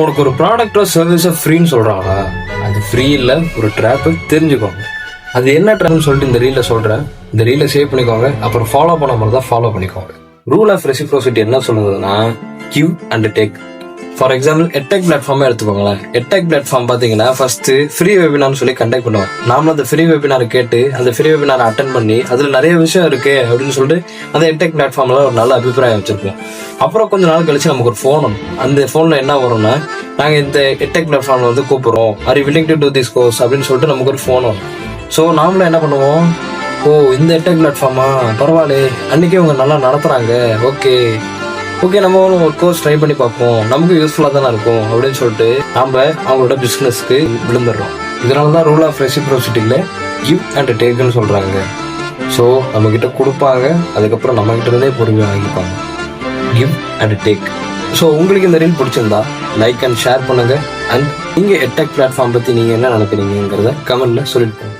உனக்கு ஒரு ப்ராடக்டோ சர்வீஸோ ஃப்ரீன்னு சொல்றாங்க, அது ஃப்ரீ இல்லை, ஒரு ட்ராப்பு, தெரிஞ்சுக்கோங்க. அது என்ன ட்ராப்னு சொல்லிட்டு இந்த ரீல சொல்றேன். இந்த ரீல சேவ் பண்ணிக்கோங்க. அப்புறம் ஃபாலோ பண்ண மாதிரி தான் ஃபாலோ பண்ணிக்கோங்க. ரூல் ஆஃப் ரெசிப்ரோசிட்டி என்ன சொல்லுதுன்னா, give and take. For example edtech பிளாட்ஃபார்மே எடுத்துக்கோங்களேன். எட்டெக் பிளாட்ஃபார்ம் பார்த்தீங்கன்னா ஃபர்ஸ்ட் ஃப்ரீ வெபினார்னு சொல்லி கண்டக்ட் பண்ணுவோம். நாமளும் அந்த ஃப்ரீ வெபினார் கேட்டு அந்த ஃப்ரீ வெபினார் அட்டன் பண்ணி அதில் நிறைய விஷயம் இருக்கு அப்படின்னு சொல்லிட்டு அந்த எட்டெக் பிளாட்ஃபார்ம்ல ஒரு நல்ல அபிப்பிராயம் வச்சிருப்போம். அப்புறம் கொஞ்ச நாள் கழிச்சு நமக்கு ஒரு ஃபோன் வரும். அந்த ஃபோனில் என்ன வரும்னா, நாங்கள் இந்த எட்டெக் பிளாட்ஃபார்ம்ல வந்து கூப்பிடுறோம், are you willing to do this course அப்படின்னு சொல்லிட்டு நமக்கு ஒரு ஃபோன் வரும். ஸோ நாமளும் என்ன பண்ணுவோம், ஓ இந்த எட்டெக் பிளாட்ஃபார்மா பரவாயில்ல, அன்னைக்கே அவங்க நல்லா நடத்துறாங்க, ஓகே ஓகே நம்ம ஒரு கோர்ஸ் ட்ரை பண்ணி பார்ப்போம், நமக்கு யூஸ்ஃபுல்லாக தானே இருக்கும் அப்படின்னு சொல்லிட்டு நம்ம அவங்களோட பிஸ்னஸ்க்கு விழுந்துடுறோம். இதனால தான் ரூல் ஆஃப் ரெசிப்ரோசிட்டியில் கிவ் அண்ட் டேக்குன்னு சொல்கிறாங்க. ஸோ நம்மக்கிட்ட கொடுப்பாங்க, அதுக்கப்புறம் நம்மகிட்ட இருந்தே பொறுமையாக வாங்கிப்பாங்க. Give and take. ஸோ உங்களுக்கு இந்த ரீல் பிடிச்சிருந்தா லைக் அண்ட் ஷேர் பண்ணுங்கள். அண்ட் நீங்கள் எட்டெக் பிளாட்ஃபார்ம் பற்றி நீங்கள் என்ன நினைக்கிறீங்கிறத கமெண்ட்டில் சொல்லிட்டு